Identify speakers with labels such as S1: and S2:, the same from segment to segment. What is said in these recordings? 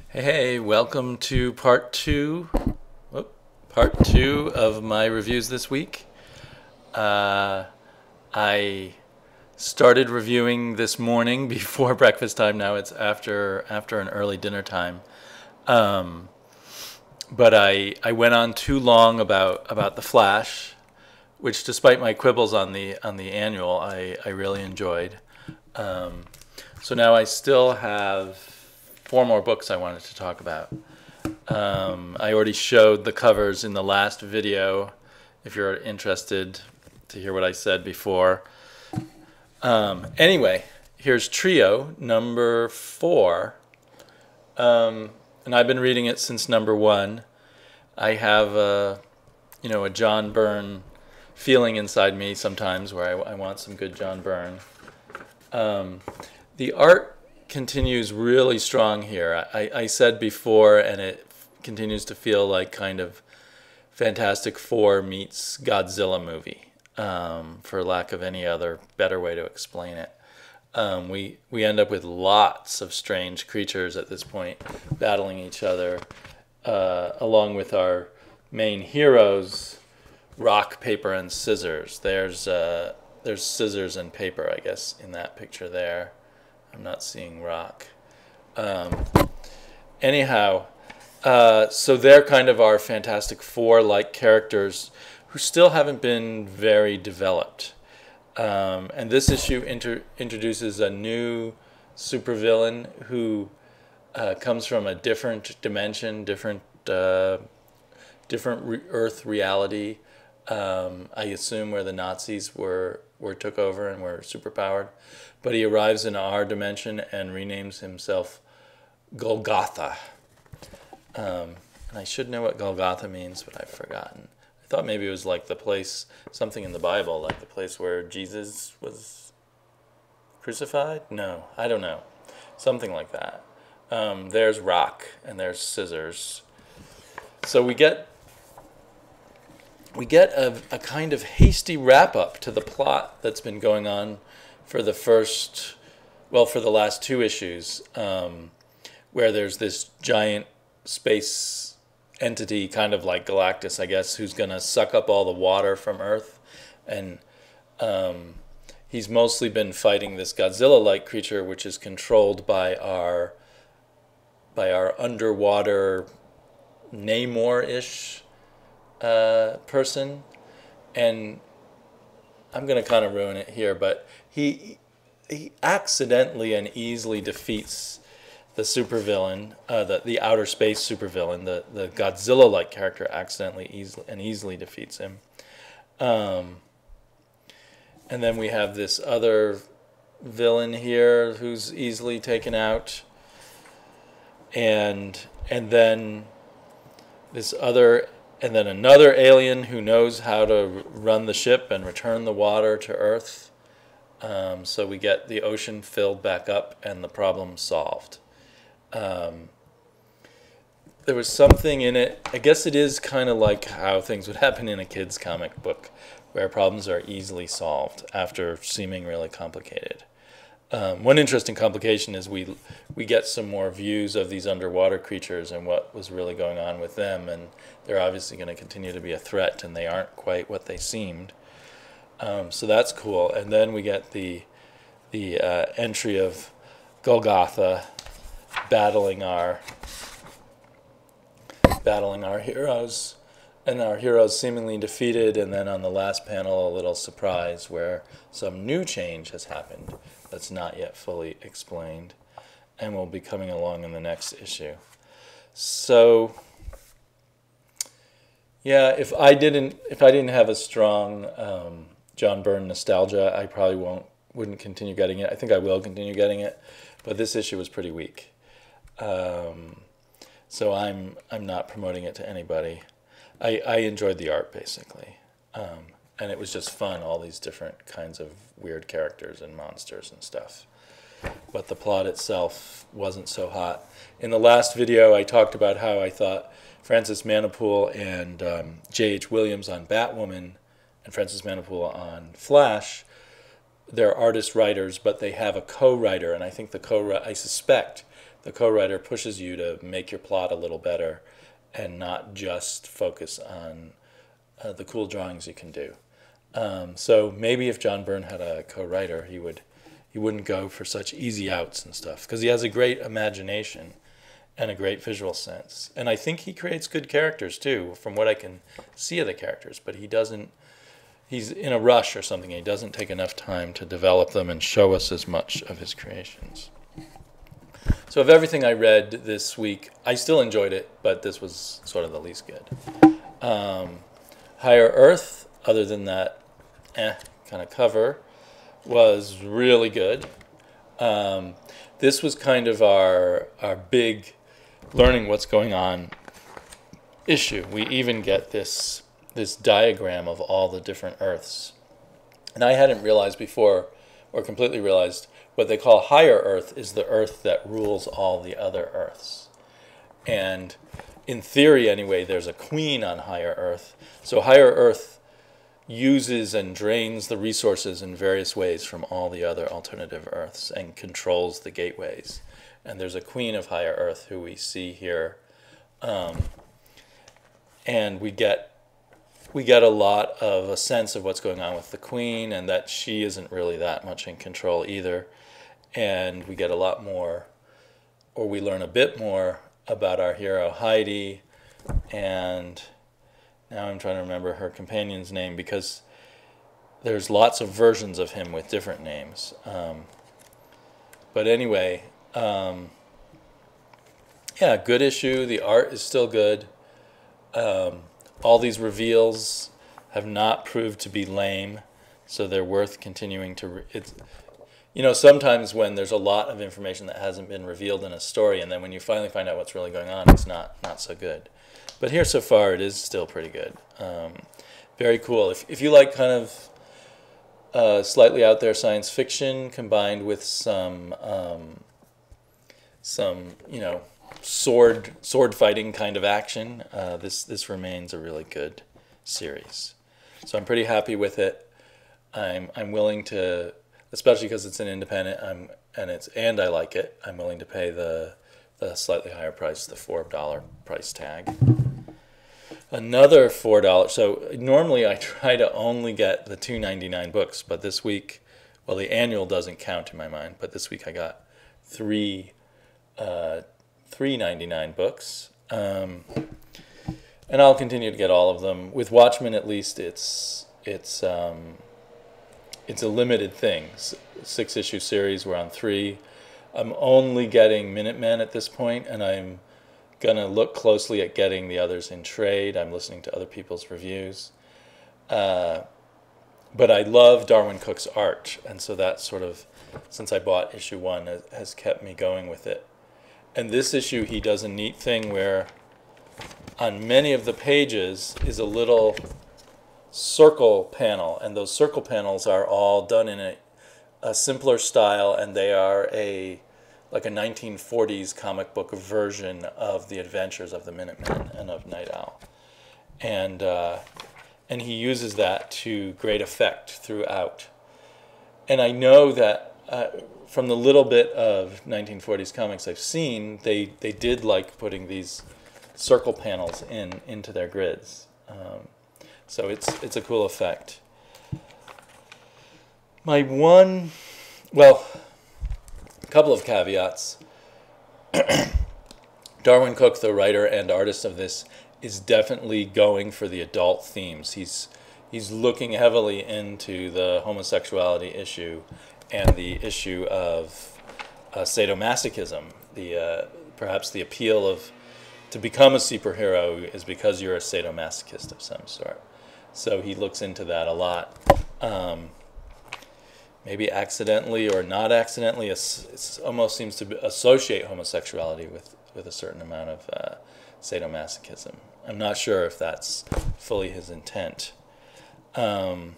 S1: Hey, welcome to part two of my reviews this week. I started reviewing this morning before breakfast time. Now it's after an early dinner time. Um, but I went on too long about the Flash, which, despite my quibbles on the annual, I really enjoyed. Um, so now I still have four more books I wanted to talk about. I already showed the covers in the last video, if you're interested to hear what I said before. Anyway, here's Trio, number 4. And I've been reading it since number 1. I have a John Byrne feeling inside me sometimes where I want some good John Byrne. The art continues really strong here. I said before, and it continues to feel like kind of Fantastic Four meets Godzilla movie, for lack of any other better way to explain it. We end up with lots of strange creatures at this point battling each other, along with our main heroes, rock, paper, and scissors. There's scissors and paper, I guess, in that picture there. I'm not seeing rock. Anyhow, so they're kind of our Fantastic Four-like characters who still haven't been very developed. And this issue introduces a new supervillain who comes from a different dimension, different Earth reality. I assume where the Nazis were took over and were superpowered. But he arrives in our dimension and renames himself Golgotha. And I should know what Golgotha means, but I've forgotten. I thought maybe it was like the place, something in the Bible, like the place where Jesus was crucified? No, I don't know. Something like that. There's rock and there's scissors. So we get a kind of hasty wrap-up to the plot that's been going on for the last 2 issues, where there's this giant space entity, kind of like Galactus, I guess, who's going to suck up all the water from Earth. And he's mostly been fighting this Godzilla-like creature, which is controlled by our underwater Namor-ish person. And I'm going to kind of ruin it here, but he accidentally and easily defeats the supervillain, the outer space supervillain. The Godzilla-like character accidentally easily defeats him. And then we have this other villain here who's easily taken out. And then another alien who knows how to run the ship and return the water to Earth. So we get the ocean filled back up and the problem solved. There was something in it. I guess it is kind of like how things would happen in a kid's comic book, where problems are easily solved after seeming really complicated. One interesting complication is we get some more views of these underwater creatures and what was really going on with them, and they're obviously going to continue to be a threat, and they aren't quite what they seemed. So that's cool. And then we get the entry of Golgotha battling our heroes, and our heroes seemingly defeated. And then on the last panel, a little surprise where some new change has happened that's not yet fully explained, and will be coming along in the next issue. So yeah, if I didn't have a strong John Byrne nostalgia, I probably wouldn't continue getting it. I think I will continue getting it, but this issue was pretty weak. So I'm not promoting it to anybody. I enjoyed the art, basically. And it was just fun, all these different kinds of weird characters and monsters and stuff. But the plot itself wasn't so hot. In the last video, I talked about how I thought Francis Manapul and J.H. Williams on Batwoman and Francis Manapul on Flash, they're artist-writers, but they have a co-writer, and I think I suspect the co-writer pushes you to make your plot a little better and not just focus on the cool drawings you can do. So maybe if John Byrne had a co-writer, he wouldn't go for such easy outs and stuff, because he has a great imagination and a great visual sense. And I think he creates good characters too, from what I can see of the characters, but he's in a rush or something. He doesn't take enough time to develop them and show us as much of his creations. So of everything I read this week, I still enjoyed it, but this was sort of the least good. Higher Earth, other than that kind of cover, was really good. This was kind of our big learning what's going on issue. We even get this diagram of all the different Earths. And I hadn't realized before, or completely realized, what they call Higher Earth is the Earth that rules all the other Earths. And in theory, anyway, there's a queen on Higher Earth. So Higher Earth uses and drains the resources in various ways from all the other alternative Earths and controls the gateways. And there's a queen of Higher Earth who we see here. And we get a lot of a sense of what's going on with the queen, and that she isn't really that much in control either. And we get a lot more, or we learn a bit more about our hero Heidi, and now I'm trying to remember her companion's name, because there's lots of versions of him with different names. But anyway, yeah, good issue. The art is still good. All these reveals have not proved to be lame, so they're worth continuing to sometimes when there's a lot of information that hasn't been revealed in a story, and then when you finally find out what's really going on, it's not so good. But here so far, it is still pretty good. Very cool. If you like kind of slightly out there science fiction combined with some sword fighting kind of action, this remains a really good series. So I'm pretty happy with it. I'm willing to, especially because it's an independent, and I like it, I'm willing to pay the slightly higher price, the $4 price tag. Another $4. So normally I try to only get the $2.99 books, but this week, well, the annual doesn't count in my mind, but this week I got three $3.99 books, and I'll continue to get all of them. With Watchmen, at least, it's a limited thing. 6-issue series. We're on 3. I'm only getting Minutemen at this point, and I'm gonna look closely at getting the others in trade. I'm listening to other people's reviews, but I love Darwin Cook's art, and so that sort of, since I bought issue 1, has kept me going with it. And this issue, he does a neat thing where on many of the pages is a little circle panel, and those circle panels are all done in a simpler style, and they are like a 1940s comic book version of the adventures of the Minutemen and of Night Owl. And he uses that to great effect throughout. And I know that from the little bit of 1940s comics I've seen, they did like putting these circle panels into their grids. So it's a cool effect. My one, well, a couple of caveats. Darwin Cook, the writer and artist of this, is definitely going for the adult themes. He's looking heavily into the homosexuality issue and the issue of sadomasochism. Perhaps the appeal of to become a superhero is because you're a sadomasochist of some sort. So he looks into that a lot. Maybe accidentally or not accidentally, it almost seems to associate homosexuality with a certain amount of sadomasochism. I'm not sure if that's fully his intent. And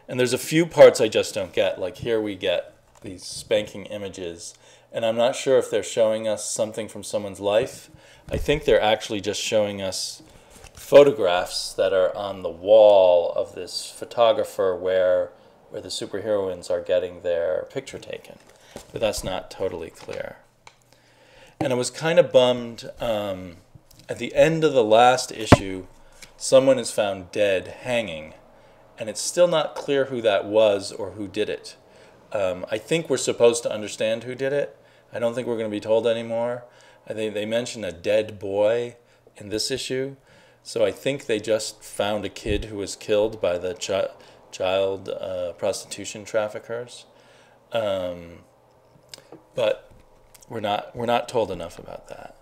S1: there's a few parts I just don't get. Like here we get these spanking images, and I'm not sure if they're showing us something from someone's life. I think they're actually just showing us photographs that are on the wall of this photographer where the superheroines are getting their picture taken. But that's not totally clear. And I was kind of bummed. At the end of the last issue, someone is found dead, hanging, and it's still not clear who that was or who did it. I think we're supposed to understand who did it. I don't think we're going to be told anymore. I think they mention a dead boy in this issue, so I think they just found a kid who was killed by the child prostitution traffickers. But we're not told enough about that.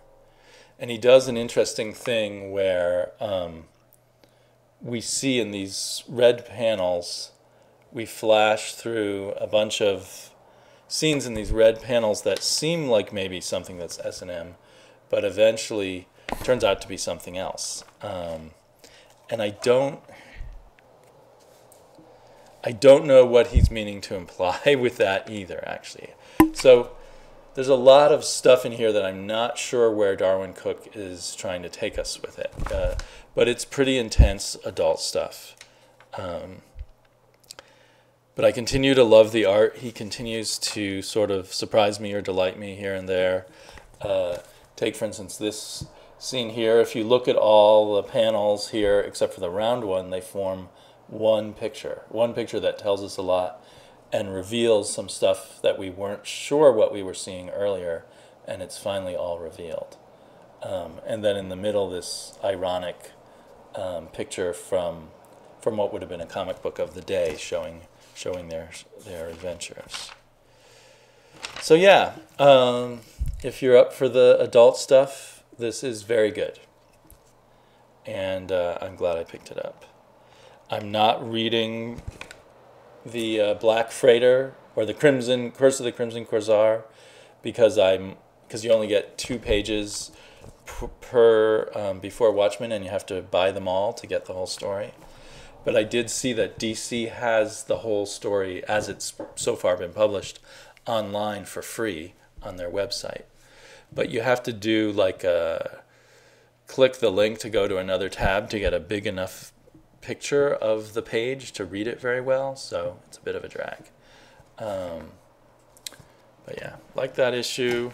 S1: And he does an interesting thing where we see in these red panels, we flash through a bunch of scenes in these red panels that seem like maybe something that's S&M, but eventually turns out to be something else. And I don't know what he's meaning to imply with that either, actually. So there's a lot of stuff in here that I'm not sure where Darwin Cook is trying to take us with it. But it's pretty intense adult stuff. But I continue to love the art. He continues to sort of surprise me or delight me here and there. Take, for instance, this scene here. If you look at all the panels here, except for the round one, they form one picture that tells us a lot and reveals some stuff that we weren't sure what we were seeing earlier, and it's finally all revealed. And then in the middle, this ironic picture from what would have been a comic book of the day, showing their adventures. So yeah, if you're up for the adult stuff, this is very good, and I'm glad I picked it up. I'm not reading the Black Freighter or the Curse of the Crimson Corsair because you only get 2 pages per before Watchmen, and you have to buy them all to get the whole story. But I did see that DC has the whole story, as it's so far been published, online for free on their website. But you have to do like click the link to go to another tab to get a big enough picture of the page to read it very well, so it's a bit of a drag. But yeah, like that issue.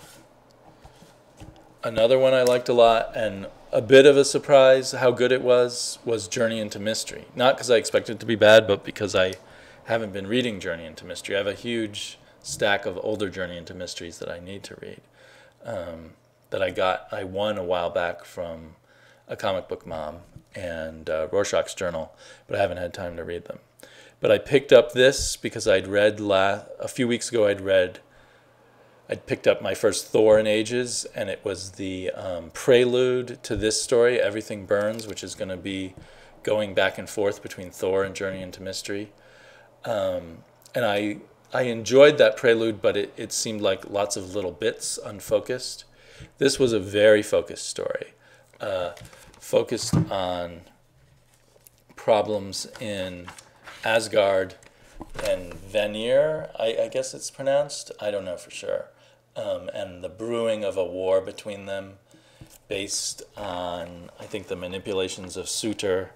S1: Another one I liked a lot, and a bit of a surprise how good it was Journey into Mystery. Not because I expected it to be bad, but because I haven't been reading Journey into Mystery. I have a huge stack of older Journey into Mysteries that I need to read, that I won a while back from a comic book mom and Rorschach's Journal, but I haven't had time to read them. But I picked up this because I'd read a few weeks ago. I'd picked up my first Thor in ages, and it was the prelude to this story, Everything Burns, which is going to be going back and forth between Thor and Journey into Mystery. And I enjoyed that prelude, but it seemed like lots of little bits unfocused. This was a very focused story, focused on problems in Asgard and Vanir, I guess it's pronounced. I don't know for sure. And the brewing of a war between them based on, I think, the manipulations of Suter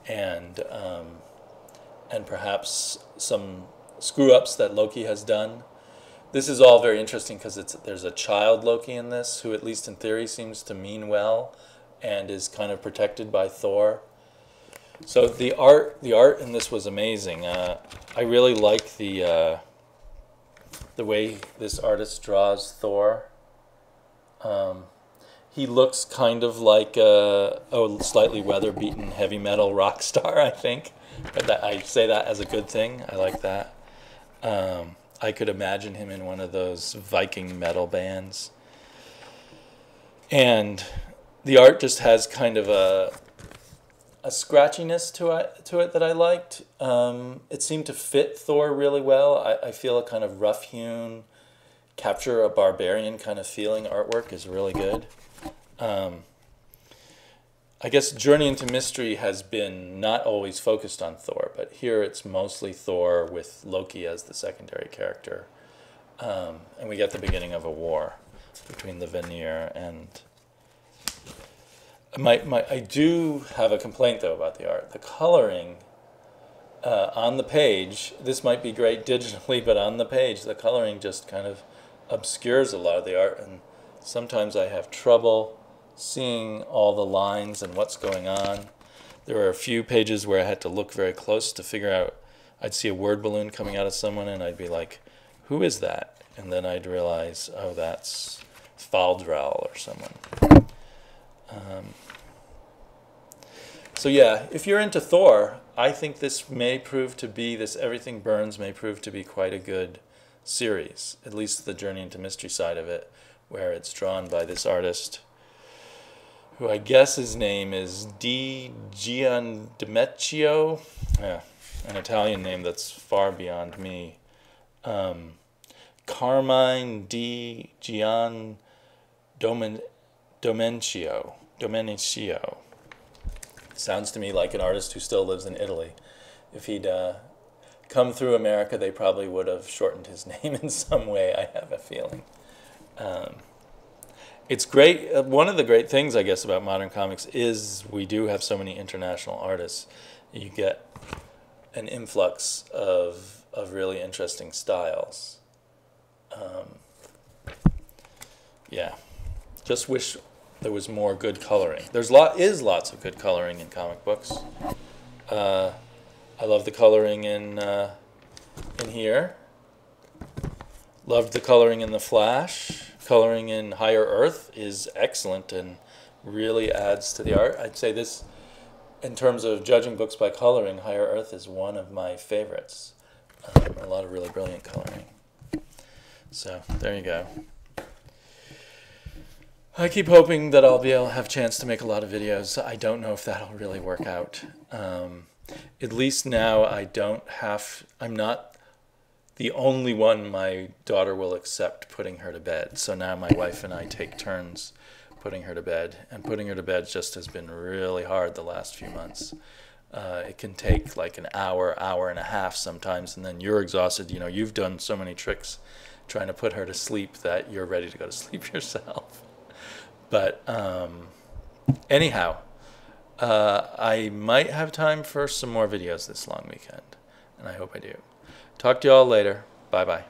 S1: and perhaps some screw-ups that Loki has done. This is all very interesting because there's a child Loki in this who, at least in theory, seems to mean well and is kind of protected by Thor. So the art in this was amazing. I really like the way this artist draws Thor. He looks kind of like a slightly weather-beaten heavy metal rock star, I think. But I say that as a good thing. I like that. I could imagine him in one of those Viking metal bands. And the art just has kind of a scratchiness to it that I liked. It seemed to fit Thor really well. I feel a kind of rough-hewn, capture a barbarian kind of feeling artwork is really good. I guess Journey into Mystery has been not always focused on Thor, but here it's mostly Thor with Loki as the secondary character. And we get the beginning of a war between the Vanir and... I do have a complaint, though, about the art. The coloring on the page, this might be great digitally, but on the page, the coloring just kind of obscures a lot of the art, and sometimes I have trouble seeing all the lines and what's going on. There were a few pages where I had to look very close to figure out. I'd see a word balloon coming out of someone, and I'd be like, who is that? And then I'd realize, oh, that's Faldral or someone. So yeah, if you're into Thor, I think this may prove to be, this Everything Burns may prove to be quite a good series, at least the Journey into Mystery side of it, where it's drawn by this artist, who I guess his name is Di Giandomeccio, yeah, an Italian name that's far beyond me. Carmine Di Domenicio. Sounds to me like an artist who still lives in Italy. If he'd come through America, they probably would have shortened his name in some way, I have a feeling. It's great. One of the great things, I guess, about modern comics is we do have so many international artists. You get an influx of really interesting styles. Yeah, just wish there was more good coloring. There's lots of good coloring in comic books. I love the coloring in here. Loved the coloring in The Flash. Coloring in Higher Earth is excellent and really adds to the art. I'd say this, in terms of judging books by coloring, Higher Earth is one of my favorites. A lot of really brilliant coloring. So there you go. I keep hoping that I'll be able to have a chance to make a lot of videos. I don't know if that'll really work out. At least now I'm not the only one my daughter will accept putting her to bed. So now my wife and I take turns putting her to bed. And putting her to bed just has been really hard the last few months. It can take like an hour, hour and a half sometimes, and then you're exhausted. You know, you've done so many tricks trying to put her to sleep that you're ready to go to sleep yourself. But anyhow, I might have time for some more videos this long weekend, and I hope I do. Talk to you all later. Bye-bye.